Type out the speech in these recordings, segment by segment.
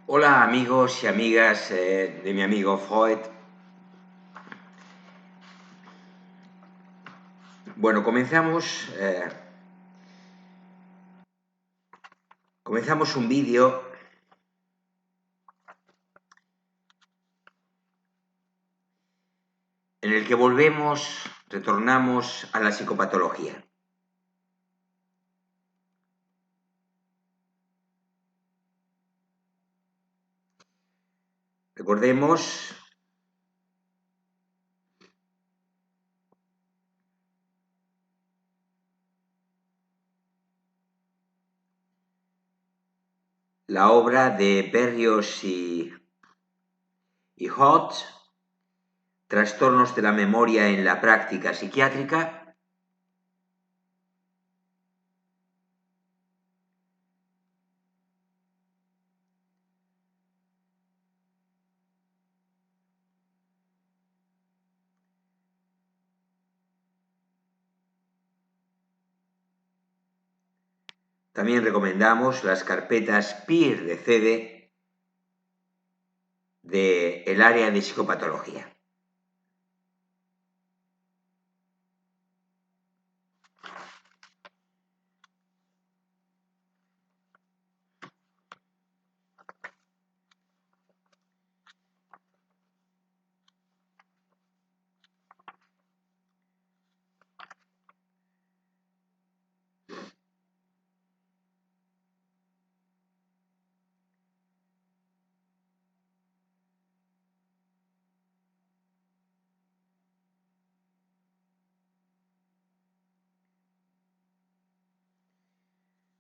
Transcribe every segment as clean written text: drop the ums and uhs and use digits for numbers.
Hola amigos y amigas de mi amigo Freud. Bueno, comenzamos un vídeo en el que retornamos a la psicopatología. Recordemos la obra de Berrios y Hot, Trastornos de la memoria en la práctica psiquiátrica. También recomendamos las carpetas PIR de CEDE del área de psicopatología.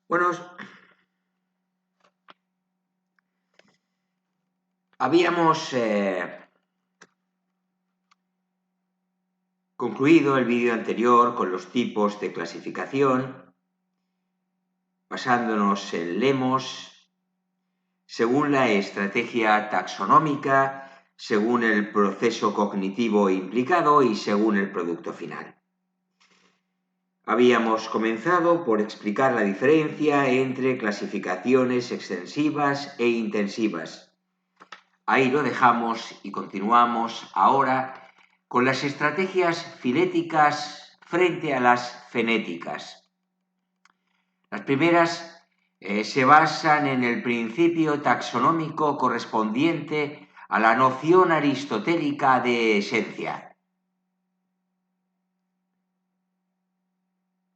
Bueno, habíamos concluido el vídeo anterior con los tipos de clasificación, basándonos en lemos, según la estrategia taxonómica, según el proceso cognitivo implicado y según el producto final. Habíamos comenzado por explicar la diferencia entre clasificaciones extensivas e intensivas. Ahí lo dejamos y continuamos ahora con las estrategias filéticas frente a las fenéticas. Las primeras se basan en el principio taxonómico correspondiente a la noción aristotélica de esencia.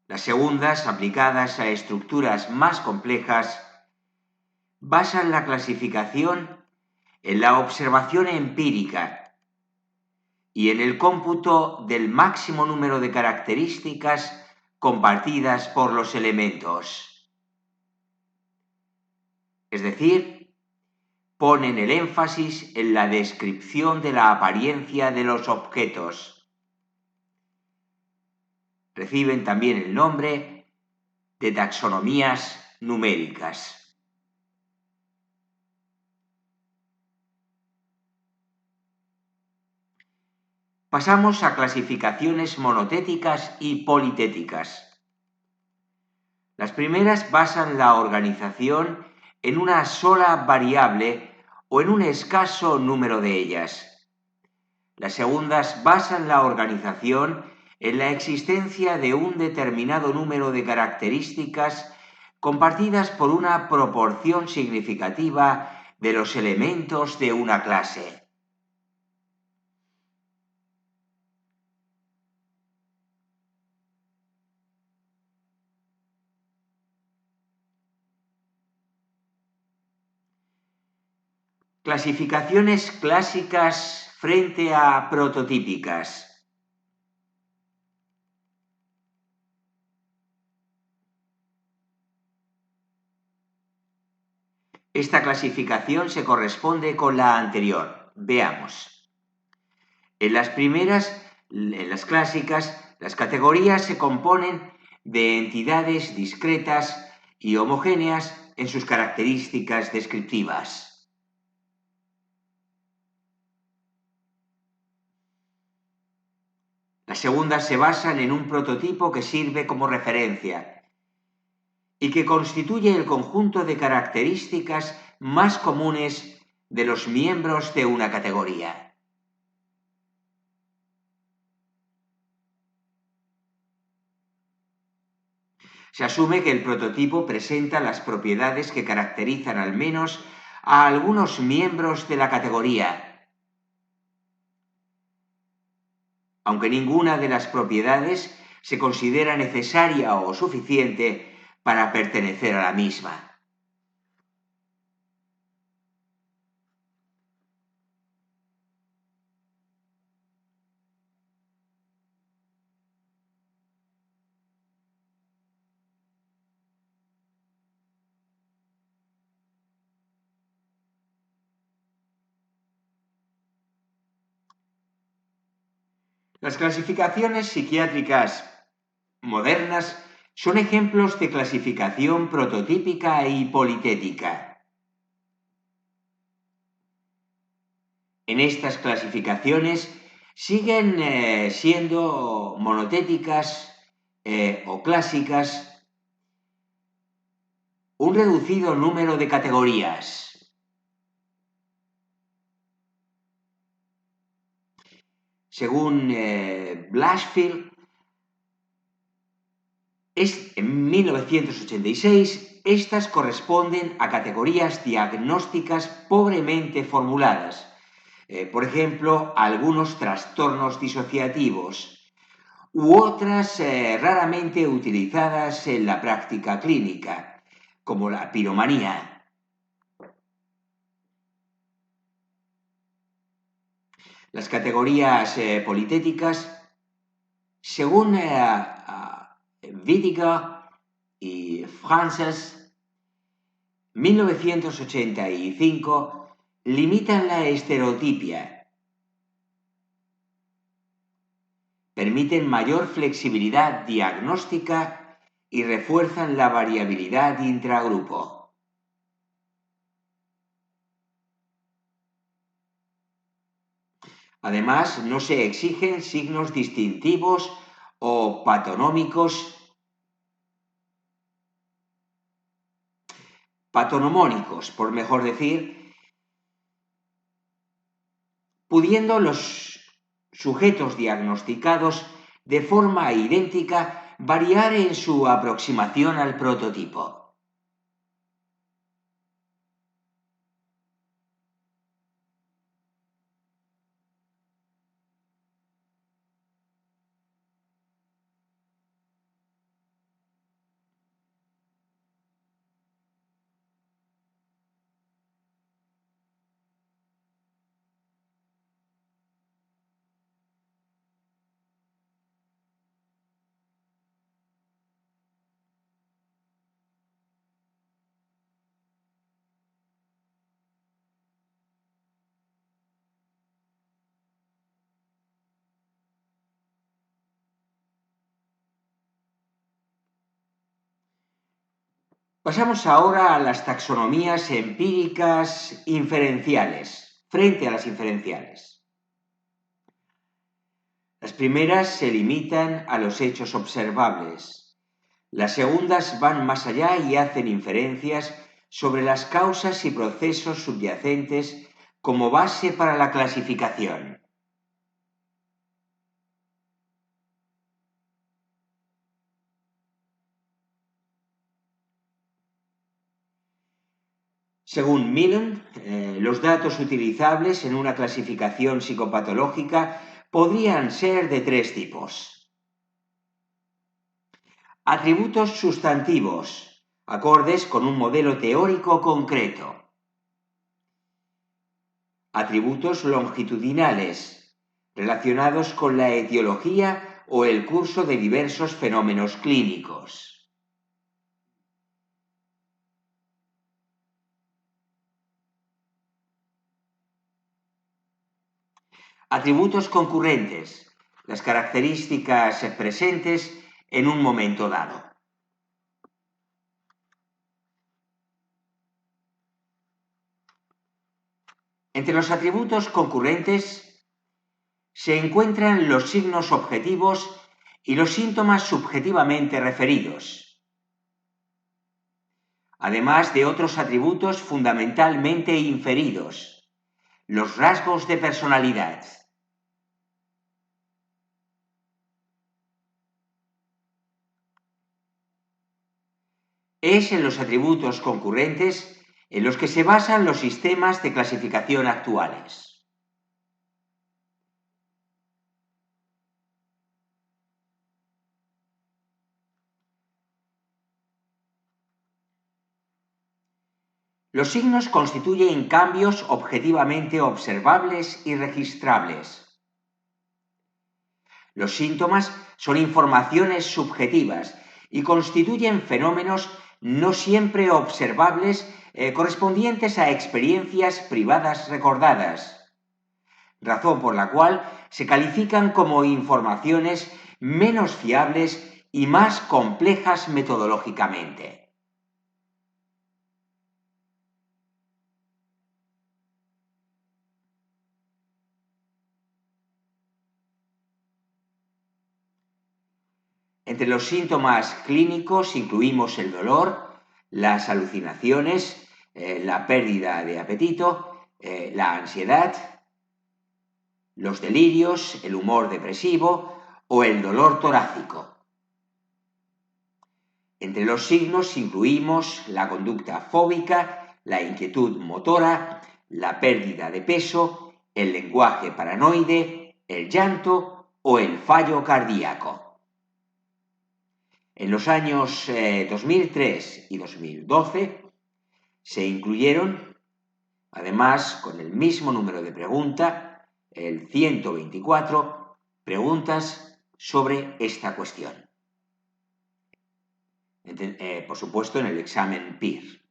Las segundas, aplicadas a estructuras más complejas, basan la clasificación en la observación empírica y en el cómputo del máximo número de características compartidas por los elementos. Es decir, ponen el énfasis en la descripción de la apariencia de los objetos. Reciben también el nombre de taxonomías numéricas. Pasamos a clasificaciones monotéticas y politéticas. Las primeras basan la organización en una sola variable o en un escaso número de ellas. Las segundas basan la organización en la existencia de un determinado número de características compartidas por una proporción significativa de los elementos de una clase. Clasificaciones clásicas frente a prototípicas. Esta clasificación se corresponde con la anterior. Veamos. En las clásicas, las categorías se componen de entidades discretas y homogéneas en sus características descriptivas. Las segundas se basan en un prototipo que sirve como referencia y que constituye el conjunto de características más comunes de los miembros de una categoría. Se asume que el prototipo presenta las propiedades que caracterizan al menos a algunos miembros de la categoría, aunque ninguna de las propiedades se considera necesaria o suficiente para pertenecer a la misma. Las clasificaciones psiquiátricas modernas son ejemplos de clasificación prototípica y politética. En estas clasificaciones siguen siendo monotéticas o clásicas un reducido número de categorías. Según Blanchfield, en 1986, estas corresponden a categorías diagnósticas pobremente formuladas, por ejemplo, algunos trastornos disociativos, u otras raramente utilizadas en la práctica clínica, como la piromanía. Las categorías politéticas, según Whittaker y Frances, 1985, limitan la estereotipia, permiten mayor flexibilidad diagnóstica y refuerzan la variabilidad intragrupo. Además, no se exigen signos distintivos o patonomónicos, por mejor decir, pudiendo los sujetos diagnosticados de forma idéntica variar en su aproximación al prototipo. Pasamos ahora a las taxonomías empíricas inferenciales, frente a las inferenciales. Las primeras se limitan a los hechos observables. Las segundas van más allá y hacen inferencias sobre las causas y procesos subyacentes como base para la clasificación. Según Millen, los datos utilizables en una clasificación psicopatológica podrían ser de tres tipos. Atributos sustantivos, acordes con un modelo teórico concreto. Atributos longitudinales, relacionados con la etiología o el curso de diversos fenómenos clínicos. Atributos concurrentes, las características presentes en un momento dado. Entre los atributos concurrentes se encuentran los signos objetivos y los síntomas subjetivamente referidos. además de otros atributos fundamentalmente inferidos, los rasgos de personalidad. Es en los atributos concurrentes en los que se basan los sistemas de clasificación actuales. Los signos constituyen cambios objetivamente observables y registrables. Los síntomas son informaciones subjetivas y constituyen fenómenos no siempre observables correspondientes a experiencias privadas recordadas, razón por la cual se califican como informaciones menos fiables y más complejas metodológicamente. Entre los síntomas clínicos incluimos el dolor, las alucinaciones, la pérdida de apetito, la ansiedad, los delirios, el humor depresivo o el dolor torácico. Entre los signos incluimos la conducta fóbica, la inquietud motora, la pérdida de peso, el lenguaje paranoide, el llanto o el fallo cardíaco. En los años 2003 y 2012 se incluyeron, además con el mismo número de pregunta, el 124, preguntas sobre esta cuestión. Por supuesto, en el examen PIR.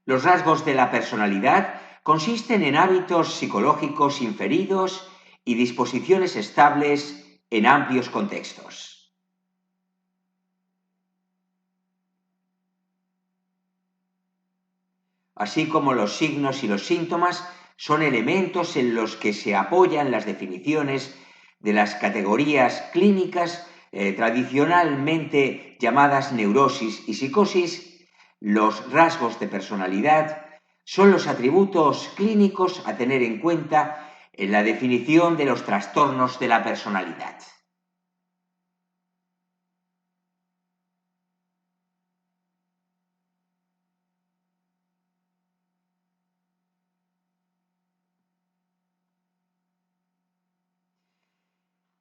Los rasgos de la personalidad consisten en hábitos psicológicos inferidos y disposiciones estables en amplios contextos. Así como los signos y los síntomas son elementos en los que se apoyan las definiciones de las categorías clínicas tradicionalmente llamadas neurosis y psicosis, los rasgos de personalidad son los atributos clínicos a tener en cuenta en la definición de los trastornos de la personalidad.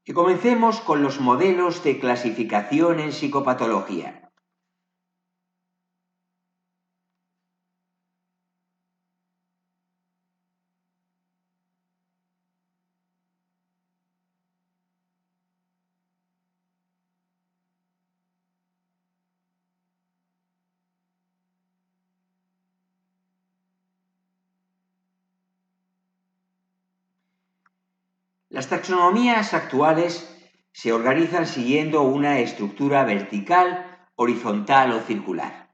Y comencemos con los modelos de clasificación en psicopatología. Las taxonomías actuales se organizan siguiendo una estructura vertical, horizontal o circular.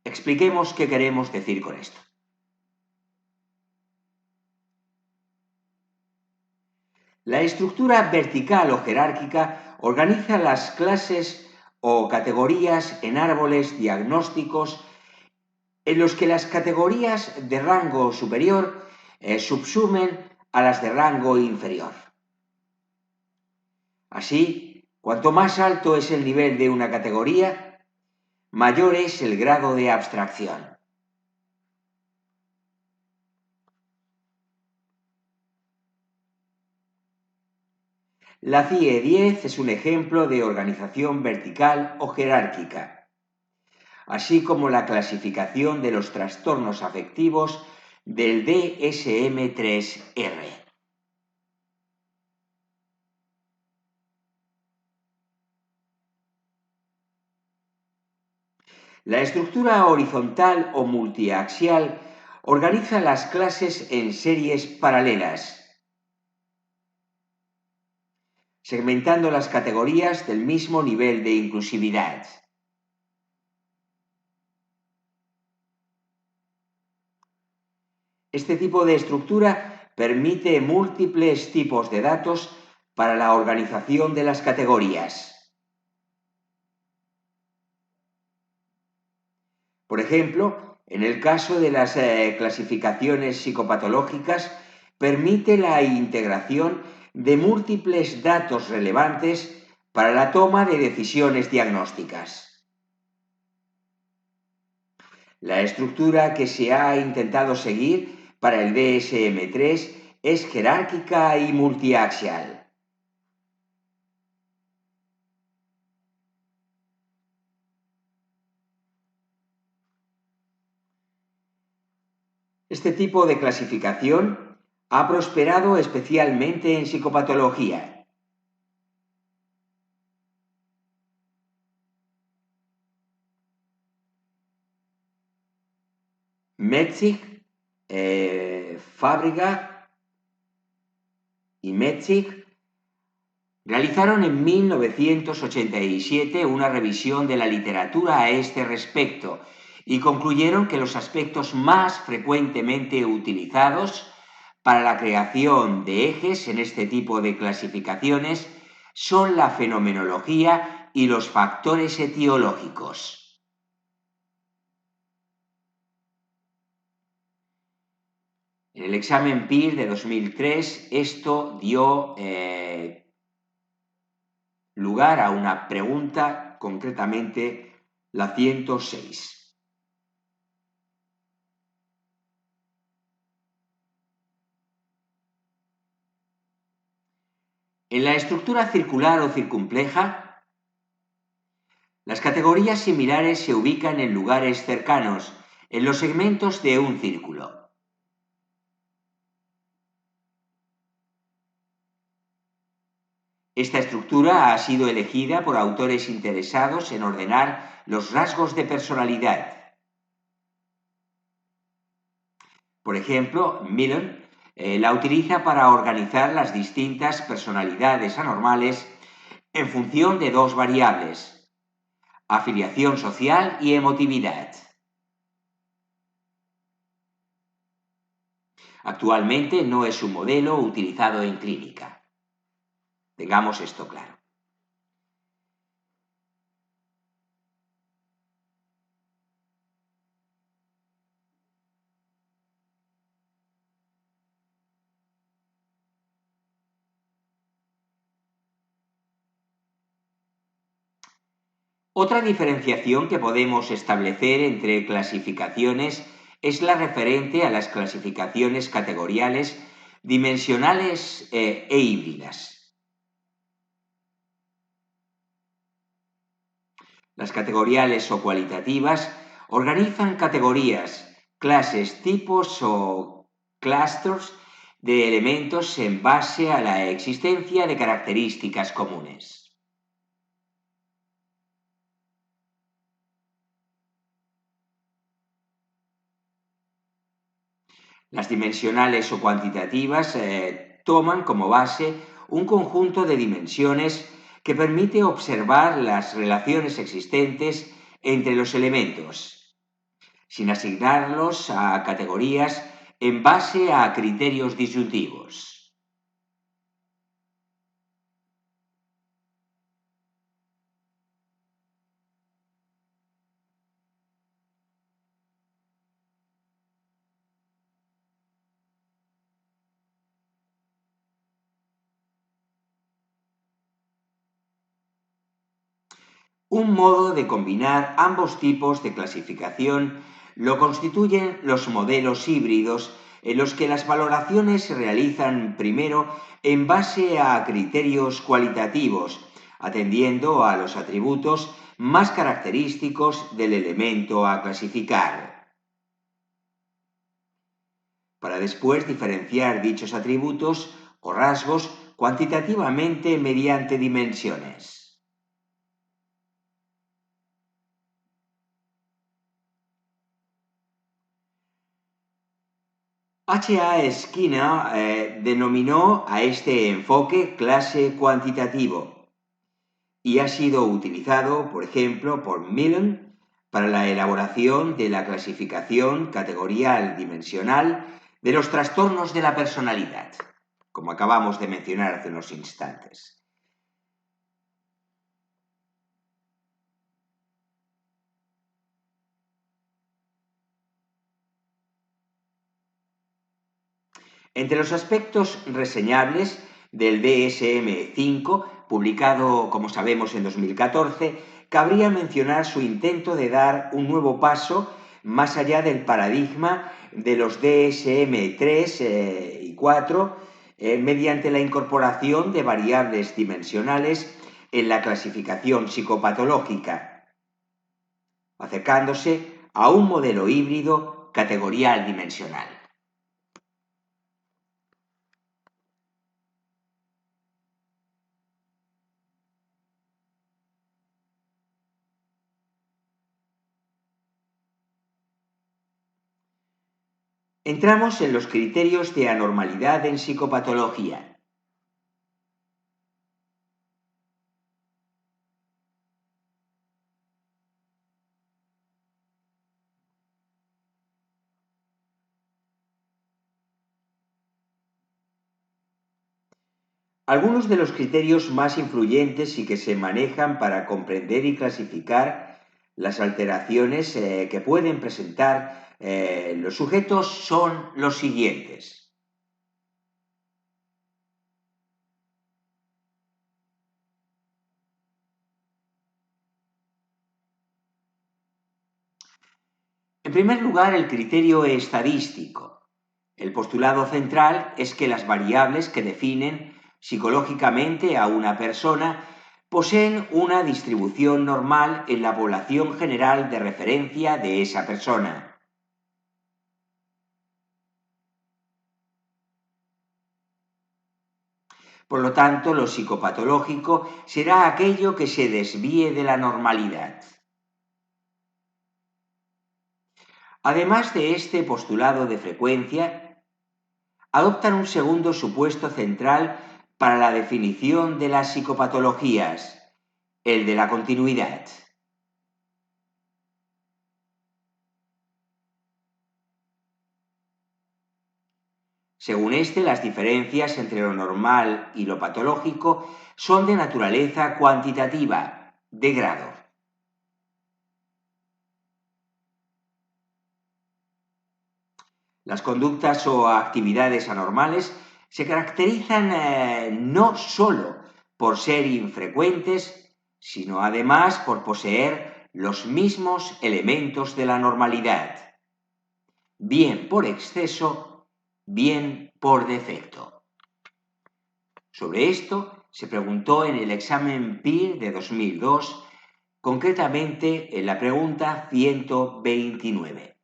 Expliquemos qué queremos decir con esto. La estructura vertical o jerárquica organiza las clases o categorías en árboles diagnósticos en los que las categorías de rango superior subsumen a las de rango inferior. Así, cuanto más alto es el nivel de una categoría, mayor es el grado de abstracción. La CIE 10 es un ejemplo de organización vertical o jerárquica, así como la clasificación de los trastornos afectivos del DSM-3R. La estructura horizontal o multiaxial organiza las clases en series paralelas, segmentando las categorías del mismo nivel de inclusividad. Este tipo de estructura permite múltiples tipos de datos para la organización de las categorías. Por ejemplo, en el caso de las clasificaciones psicopatológicas, permite la integración de múltiples datos relevantes para la toma de decisiones diagnósticas. La estructura que se ha intentado seguir para el DSM-3 es jerárquica y multiaxial. Este tipo de clasificación ha prosperado especialmente en psicopatología. Metzig, Fábrega y Metzig realizaron en 1987 una revisión de la literatura a este respecto y concluyeron que los aspectos más frecuentemente utilizados para la creación de ejes en este tipo de clasificaciones son la fenomenología y los factores etiológicos. En el examen PIR de 2003 esto dio lugar a una pregunta, concretamente la 106. En la estructura circular o circunpleja, las categorías similares se ubican en lugares cercanos, en los segmentos de un círculo. Esta estructura ha sido elegida por autores interesados en ordenar los rasgos de personalidad. Por ejemplo, Millen la utiliza para organizar las distintas personalidades anormales en función de dos variables: afiliación social y emotividad. Actualmente no es un modelo utilizado en clínica. Tengamos esto claro. Otra diferenciación que podemos establecer entre clasificaciones es la referente a las clasificaciones categoriales, dimensionales e híbridas. Las categoriales o cualitativas organizan categorías, clases, tipos o clusters de elementos en base a la existencia de características comunes. Las dimensionales o cuantitativas toman como base un conjunto de dimensiones que permite observar las relaciones existentes entre los elementos, sin asignarlos a categorías en base a criterios disyuntivos. Un modo de combinar ambos tipos de clasificación lo constituyen los modelos híbridos, en los que las valoraciones se realizan primero en base a criterios cualitativos, atendiendo a los atributos más característicos del elemento a clasificar, para después diferenciar dichos atributos o rasgos cuantitativamente mediante dimensiones. H.A. Skinner denominó a este enfoque clase cuantitativo y ha sido utilizado, por ejemplo, por Millen para la elaboración de la clasificación categorial dimensional de los trastornos de la personalidad, como acabamos de mencionar hace unos instantes. Entre los aspectos reseñables del DSM-5, publicado, como sabemos, en 2014, cabría mencionar su intento de dar un nuevo paso más allá del paradigma de los DSM-3 y 4, mediante la incorporación de variables dimensionales en la clasificación psicopatológica, acercándose a un modelo híbrido categorial dimensional. Entramos en los criterios de anormalidad en psicopatología. Algunos de los criterios más influyentes y que se manejan para comprender y clasificar las alteraciones que pueden presentar los sujetos son los siguientes. En primer lugar, el criterio estadístico. El postulado central es que las variables que definen psicológicamente a una persona poseen una distribución normal en la población general de referencia de esa persona. Por lo tanto, lo psicopatológico será aquello que se desvíe de la normalidad. Además de este postulado de frecuencia, adoptan un segundo supuesto central para la definición de las psicopatologías, el de la continuidad. Según este, las diferencias entre lo normal y lo patológico son de naturaleza cuantitativa, de grado. Las conductas o actividades anormales se caracterizan no solo por ser infrecuentes, sino además por poseer los mismos elementos de la normalidad, bien por exceso, bien por defecto. Sobre esto se preguntó en el examen PIR de 2002, concretamente en la pregunta 129.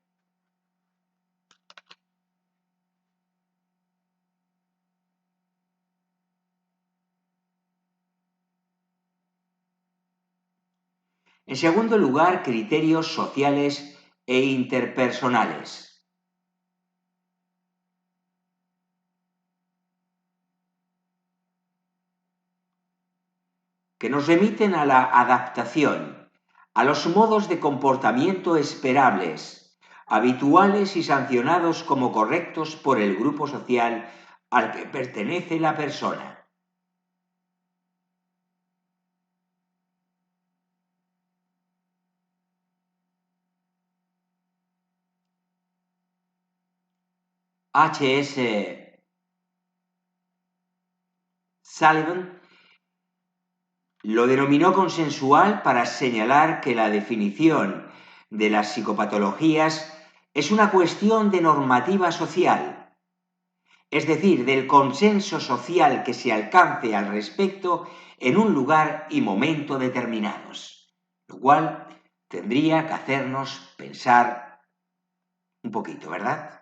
En segundo lugar, criterios sociales e interpersonales. Que nos remiten a la adaptación, a los modos de comportamiento esperables, habituales y sancionados como correctos por el grupo social al que pertenece la persona. H.S. Sullivan lo denominó consensual para señalar que la definición de las psicopatologías es una cuestión de normativa social, es decir, del consenso social que se alcance al respecto en un lugar y momento determinados, lo cual tendría que hacernos pensar un poquito, ¿verdad?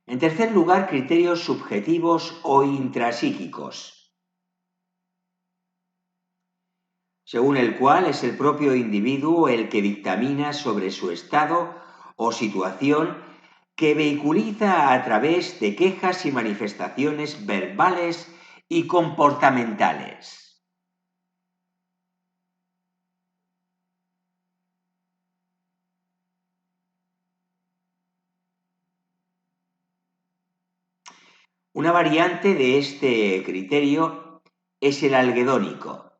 En tercer lugar, criterios subjetivos o intrapsíquicos, según el cual es el propio individuo el que dictamina sobre su estado o situación que vehiculiza a través de quejas y manifestaciones verbales y comportamentales. Una variante de este criterio es el algedónico,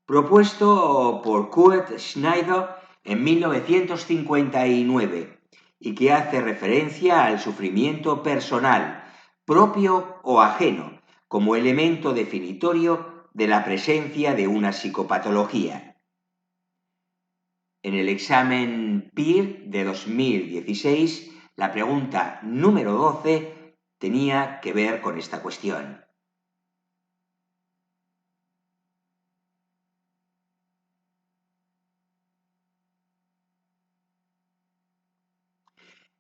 propuesto por Kurt Schneider en 1959 y que hace referencia al sufrimiento personal, propio o ajeno, como elemento definitorio de la presencia de una psicopatología. En el examen PIR de 2016, la pregunta número 12 tenía que ver con esta cuestión.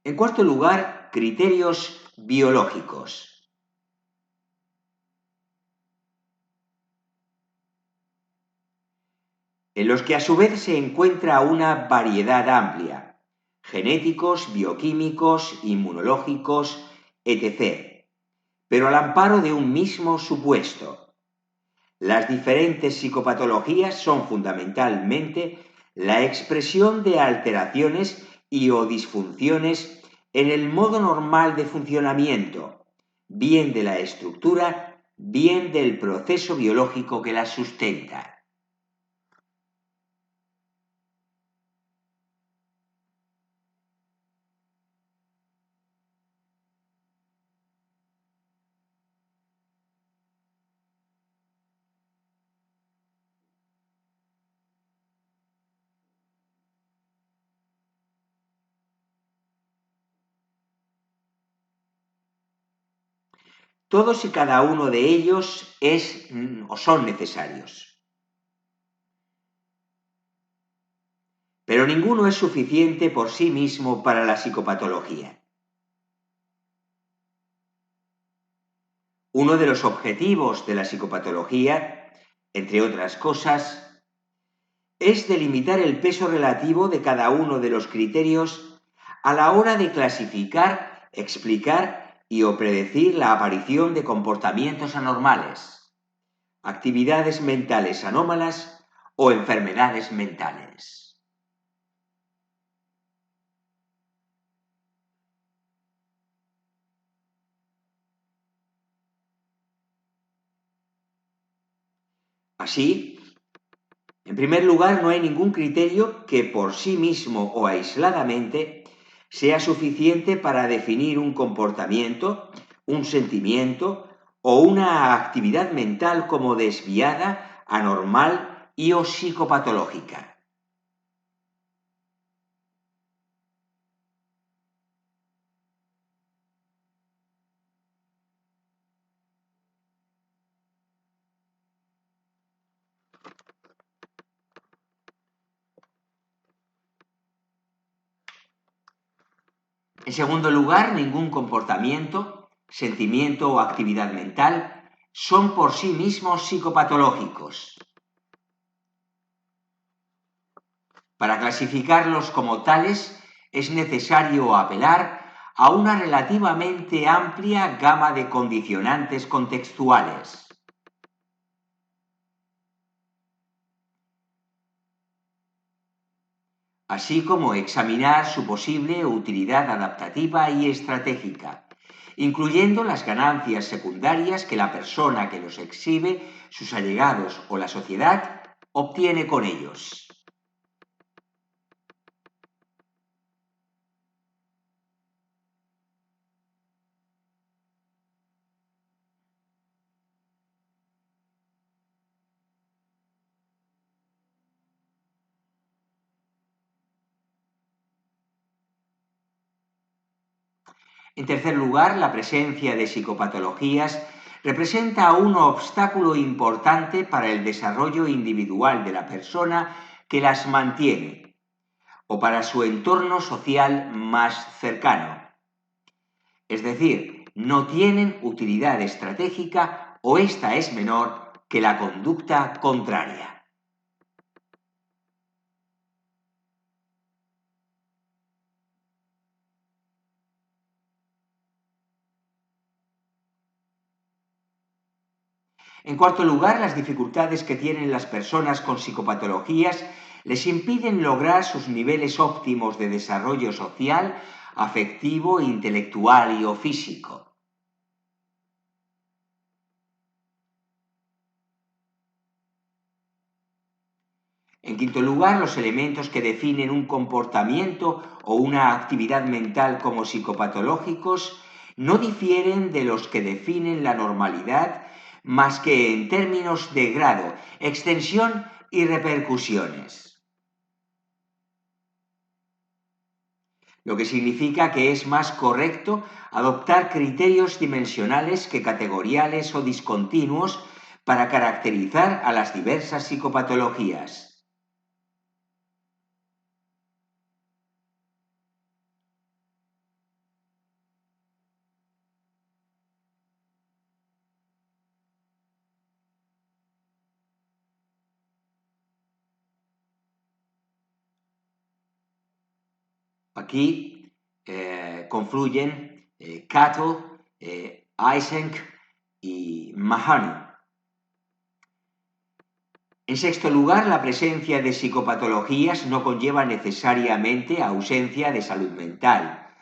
En cuarto lugar, criterios biológicos. En los que a su vez se encuentra una variedad amplia, genéticos, bioquímicos, inmunológicos, etc., pero al amparo de un mismo supuesto. Las diferentes psicopatologías son fundamentalmente la expresión de alteraciones y o disfunciones en el modo normal de funcionamiento, bien de la estructura, bien del proceso biológico que las sustenta. Todos y cada uno de ellos es o son necesarios. Pero ninguno es suficiente por sí mismo para la psicopatología. Uno de los objetivos de la psicopatología, entre otras cosas, es delimitar el peso relativo de cada uno de los criterios a la hora de clasificar, explicar y o predecir la aparición de comportamientos anormales, actividades mentales anómalas o enfermedades mentales. Así, en primer lugar, no hay ningún criterio que por sí mismo o aisladamente sea suficiente para definir un comportamiento, un sentimiento o una actividad mental como desviada, anormal y o psicopatológica. En segundo lugar, ningún comportamiento, sentimiento o actividad mental son por sí mismos psicopatológicos. Para clasificarlos como tales es necesario apelar a una relativamente amplia gama de condicionantes contextuales. Así como examinar su posible utilidad adaptativa y estratégica, incluyendo las ganancias secundarias que la persona que los exhibe, sus allegados o la sociedad obtiene con ellos. En tercer lugar, la presencia de psicopatologías representa un obstáculo importante para el desarrollo individual de la persona que las mantiene o para su entorno social más cercano. Es decir, no tienen utilidad estratégica o esta es menor que la conducta contraria. En cuarto lugar, las dificultades que tienen las personas con psicopatologías les impiden lograr sus niveles óptimos de desarrollo social, afectivo, intelectual y o físico. En quinto lugar, los elementos que definen un comportamiento o una actividad mental como psicopatológicos no difieren de los que definen la normalidad más que en términos de grado, extensión y repercusiones. Lo que significa que es más correcto adoptar criterios dimensionales que categoriales o discontinuos para caracterizar a las diversas psicopatologías. Aquí confluyen Cato, Eysenck y Mahoney. En sexto lugar, la presencia de psicopatologías no conlleva necesariamente ausencia de salud mental.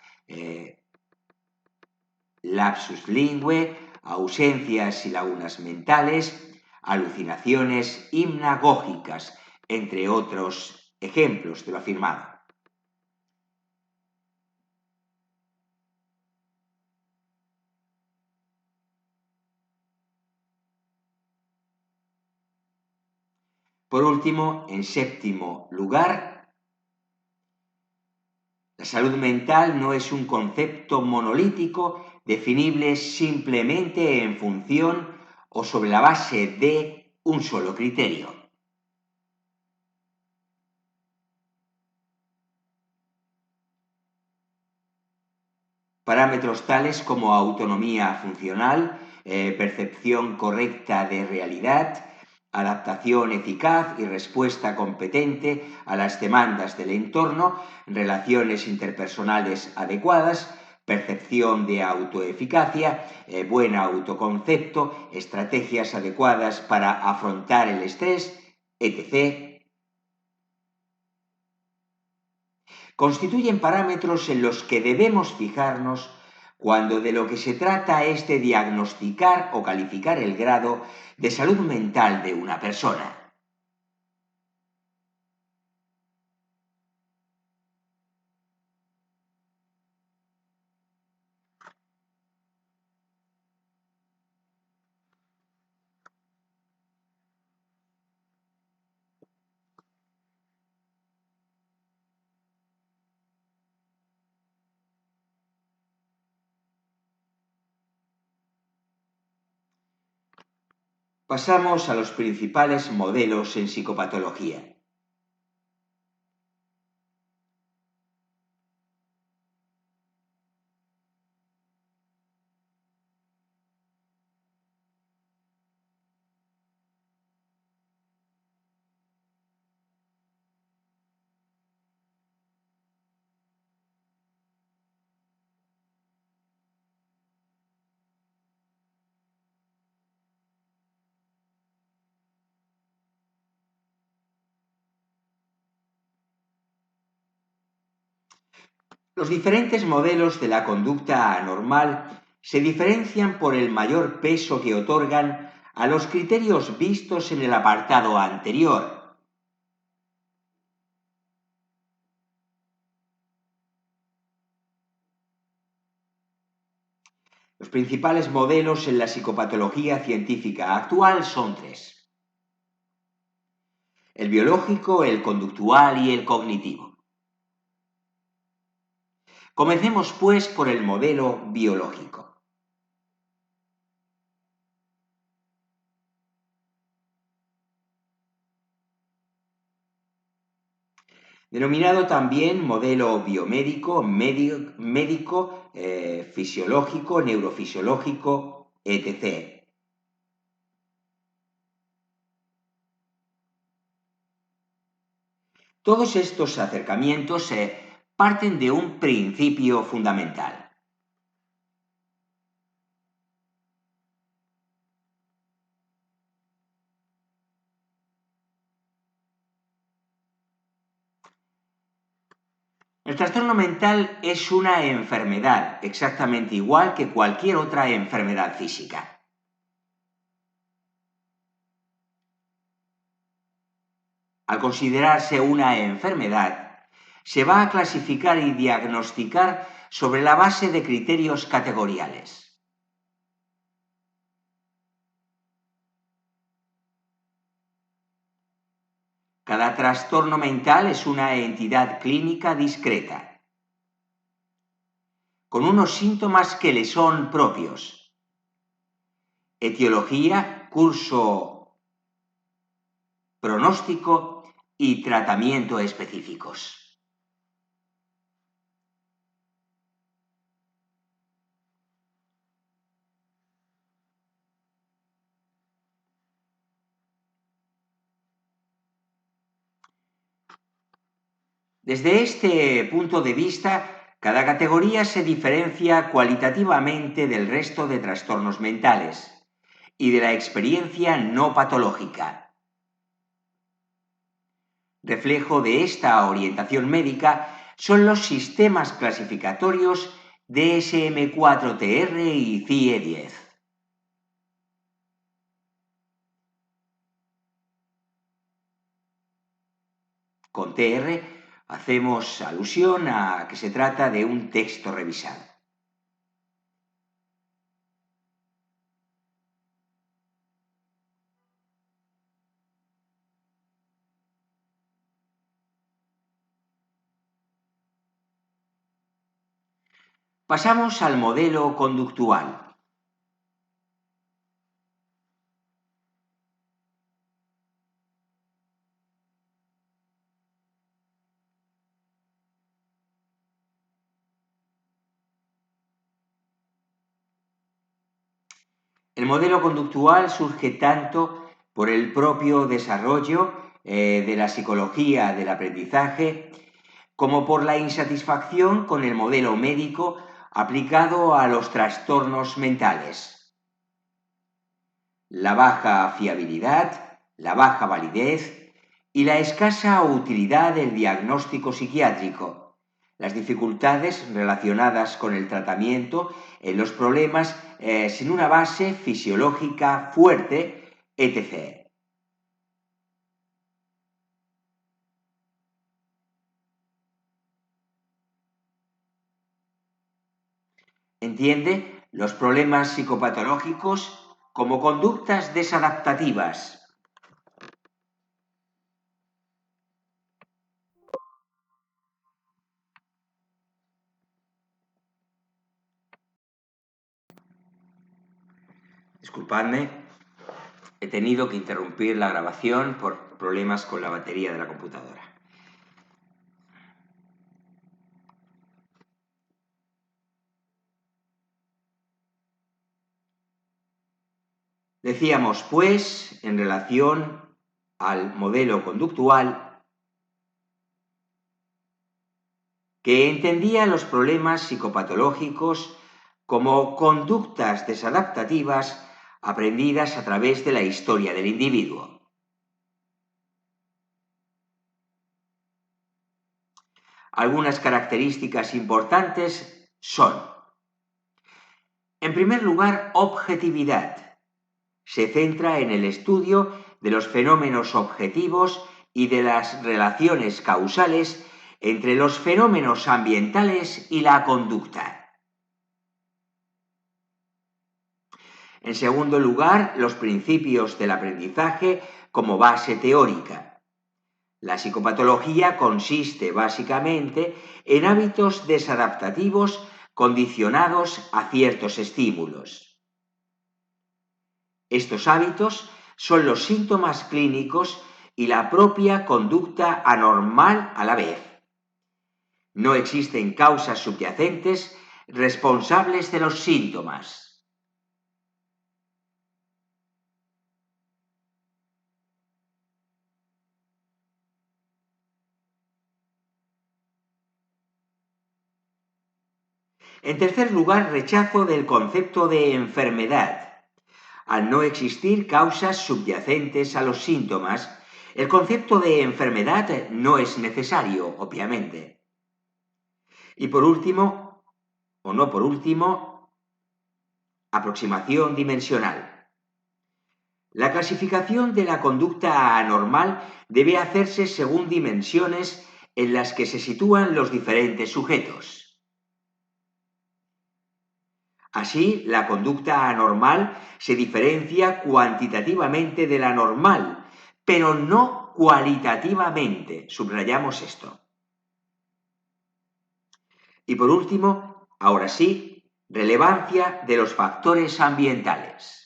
Lapsus lingue, ausencias y lagunas mentales, alucinaciones hipnagógicas, entre otros ejemplos de lo afirmado. Por último, en séptimo lugar, la salud mental no es un concepto monolítico definible simplemente en función o sobre la base de un solo criterio. Parámetros tales como autonomía funcional, percepción correcta de realidad, adaptación eficaz y respuesta competente a las demandas del entorno, relaciones interpersonales adecuadas, percepción de autoeficacia, buen autoconcepto, estrategias adecuadas para afrontar el estrés, etc., constituyen parámetros en los que debemos fijarnos cuando de lo que se trata es de diagnosticar o calificar el grado de salud mental de una persona. Pasamos a los principales modelos en psicopatología. Los diferentes modelos de la conducta anormal se diferencian por el mayor peso que otorgan a los criterios vistos en el apartado anterior. Los principales modelos en la psicopatología científica actual son tres: el biológico, el conductual y el cognitivo. Comencemos, pues, por el modelo biológico. Denominado también modelo biomédico, médico, fisiológico, neurofisiológico, etc. Todos estos acercamientos parten de un principio fundamental. El trastorno mental es una enfermedad exactamente igual que cualquier otra enfermedad física. Al considerarse una enfermedad, se va a clasificar y diagnosticar sobre la base de criterios categoriales. Cada trastorno mental es una entidad clínica discreta, con unos síntomas que le son propios. Etiología, curso, pronóstico y tratamiento específicos. Desde este punto de vista, cada categoría se diferencia cualitativamente del resto de trastornos mentales y de la experiencia no patológica. Reflejo de esta orientación médica son los sistemas clasificatorios DSM-4-TR y CIE-10. Con TR hacemos alusión a que se trata de un texto revisado. Pasamos al modelo conductual. El modelo conductual surge tanto por el propio desarrollo de la psicología del aprendizaje como por la insatisfacción con el modelo médico aplicado a los trastornos mentales. La baja fiabilidad, la baja validez y la escasa utilidad del diagnóstico psiquiátrico, las dificultades relacionadas con el tratamiento, los problemas sin una base fisiológica fuerte, etc. Entiende los problemas psicopatológicos como conductas desadaptativas. Disculpadme, he tenido que interrumpir la grabación por problemas con la batería de la computadora. Decíamos, pues, en relación al modelo conductual, que entendía los problemas psicopatológicos como conductas desadaptativas aprendidas a través de la historia del individuo. Algunas características importantes son, en primer lugar, objetividad. Se centra en el estudio de los fenómenos objetivos y de las relaciones causales entre los fenómenos ambientales y la conducta. En segundo lugar, los principios del aprendizaje como base teórica. La psicopatología consiste básicamente en hábitos desadaptativos condicionados a ciertos estímulos. Estos hábitos son los síntomas clínicos y la propia conducta anormal a la vez. No existen causas subyacentes responsables de los síntomas. En tercer lugar, rechazo del concepto de enfermedad. Al no existir causas subyacentes a los síntomas, el concepto de enfermedad no es necesario, obviamente. Y por último, o no por último, aproximación dimensional. La clasificación de la conducta anormal debe hacerse según dimensiones en las que se sitúan los diferentes sujetos. Así, la conducta anormal se diferencia cuantitativamente de la normal, pero no cualitativamente. Subrayamos esto. Y por último, ahora sí, relevancia de los factores ambientales.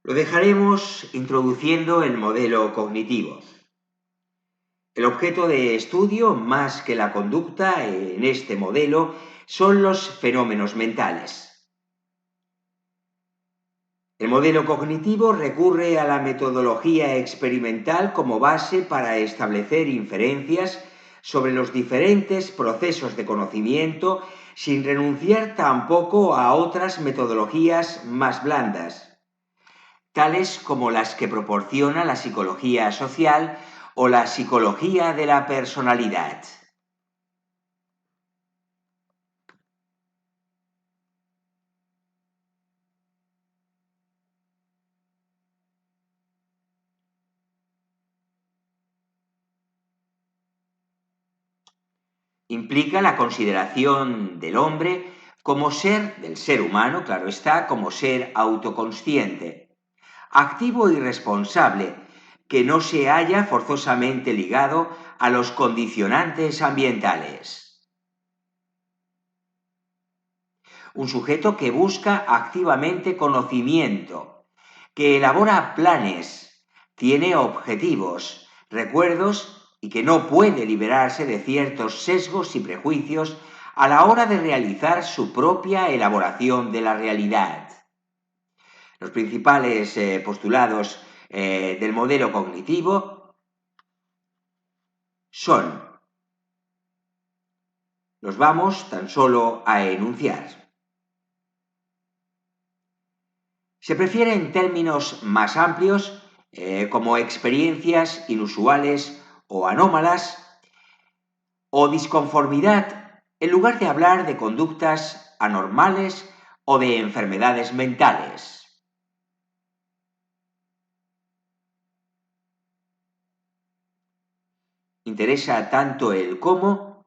Lo dejaremos introduciendo el modelo cognitivo. El objeto de estudio, más que la conducta, en este modelo, son los fenómenos mentales. El modelo cognitivo recurre a la metodología experimental como base para establecer inferencias sobre los diferentes procesos de conocimiento sin renunciar tampoco a otras metodologías más blandas, tales como las que proporciona la psicología social o la psicología de la personalidad. Implica la consideración del hombre como ser, del ser humano, claro está, como ser autoconsciente, activo y responsable, que no se halla forzosamente ligado a los condicionantes ambientales. Un sujeto que busca activamente conocimiento, que elabora planes, tiene objetivos, recuerdos y que no puede liberarse de ciertos sesgos y prejuicios a la hora de realizar su propia elaboración de la realidad. Los principales postulados del modelo cognitivo son, los vamos tan solo a enunciar. Se prefiere en términos más amplios como experiencias inusuales o anómalas o disconformidad en lugar de hablar de conductas anormales o de enfermedades mentales. Interesa tanto el cómo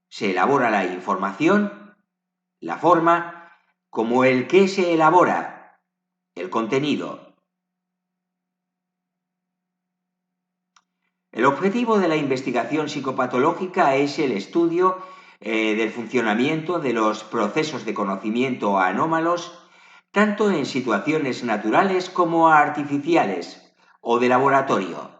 se elabora la información, la forma, como el qué se elabora, el contenido. El objetivo de la investigación psicopatológica es el estudio del funcionamiento de los procesos de conocimiento anómalos, tanto en situaciones naturales como artificiales o de laboratorio.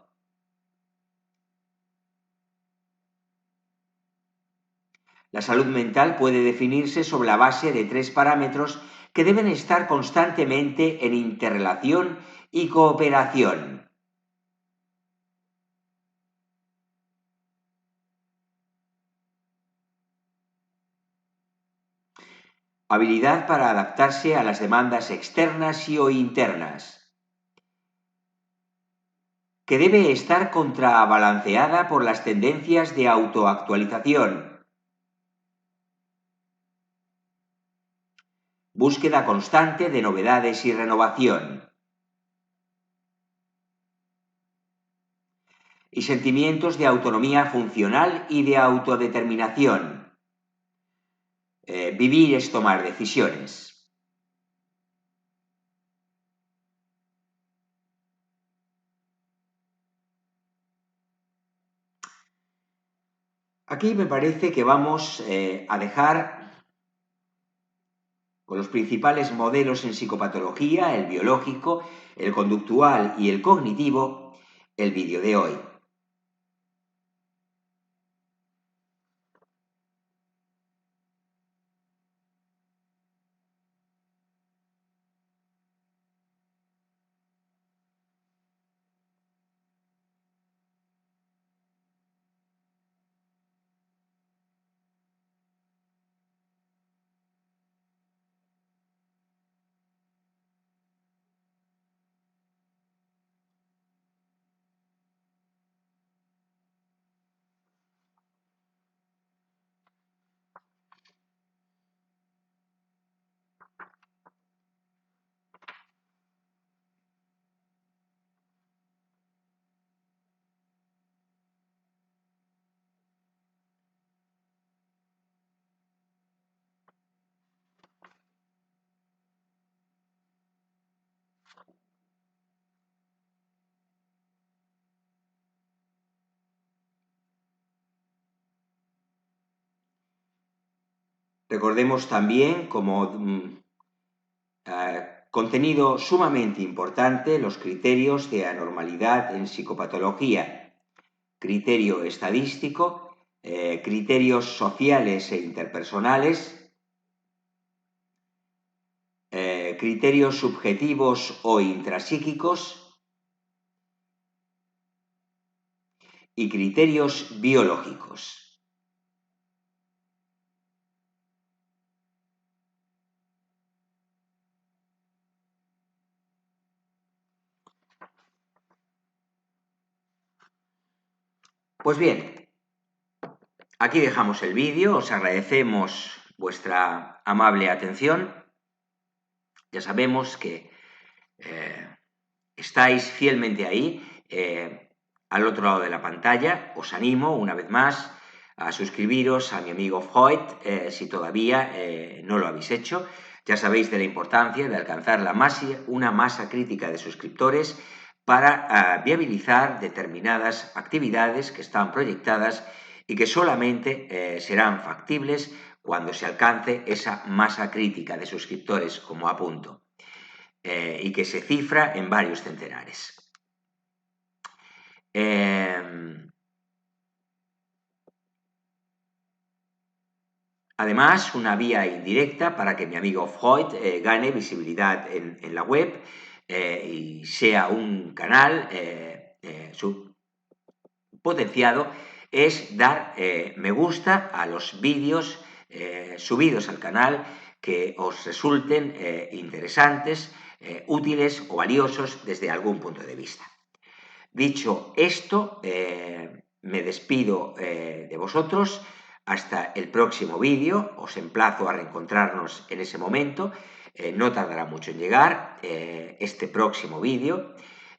La salud mental puede definirse sobre la base de 3 parámetros que deben estar constantemente en interrelación y cooperación. Habilidad para adaptarse a las demandas externas y o internas, que debe estar contrabalanceada por las tendencias de autoactualización. Búsqueda constante de novedades y renovación. Y sentimientos de autonomía funcional y de autodeterminación. Vivir es tomar decisiones. Aquí me parece que vamos a dejar con los principales modelos en psicopatología, el biológico, el conductual y el cognitivo, el vídeo de hoy. Recordemos también como contenido sumamente importante los criterios de anormalidad en psicopatología, criterio estadístico, criterios sociales e interpersonales, criterios subjetivos o intrapsíquicos y criterios biológicos. Pues bien, aquí dejamos el vídeo, os agradecemos vuestra amable atención. Ya sabemos que estáis fielmente ahí, al otro lado de la pantalla. Os animo una vez más a suscribiros a mi amigo Freud, si todavía no lo habéis hecho. Ya sabéis de la importancia de alcanzar una masa crítica de suscriptores para viabilizar determinadas actividades que están proyectadas y que solamente serán factibles cuando se alcance esa masa crítica de suscriptores, como apunto, y que se cifra en varios centenares. Además, una vía indirecta para que mi amigo Freud gane visibilidad en la web y sea un canal potenciado es dar me gusta a los vídeos subidos al canal que os resulten interesantes, útiles o valiosos desde algún punto de vista. Dicho esto, me despido de vosotros hasta el próximo vídeo. Os emplazo a reencontrarnos en ese momento. No tardará mucho en llegar este próximo vídeo.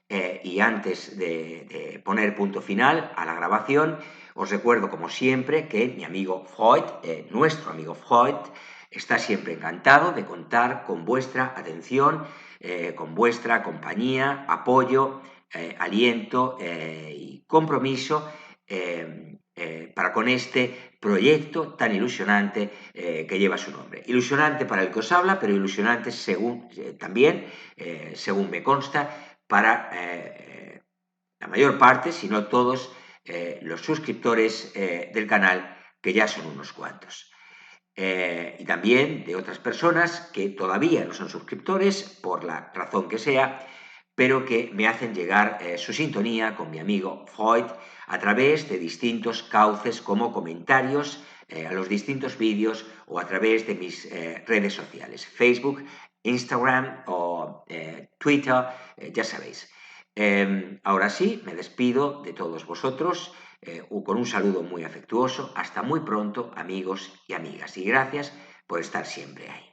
Y antes de poner punto final a la grabación, os recuerdo como siempre que mi amigo Freud, nuestro amigo Freud, está siempre encantado de contar con vuestra atención, con vuestra compañía, apoyo, aliento y compromiso para con este proyecto tan ilusionante que lleva su nombre. Ilusionante para el que os habla, pero ilusionante también, según me consta, para la mayor parte, si no todos, los suscriptores del canal, que ya son unos cuantos. Y también de otras personas que todavía no son suscriptores, por la razón que sea, pero que me hacen llegar su sintonía con mi amigo Freud a través de distintos cauces como comentarios a los distintos vídeos o a través de mis redes sociales, Facebook, Instagram o Twitter, ya sabéis. Ahora sí, me despido de todos vosotros con un saludo muy afectuoso. Hasta muy pronto, amigos y amigas. Y gracias por estar siempre ahí.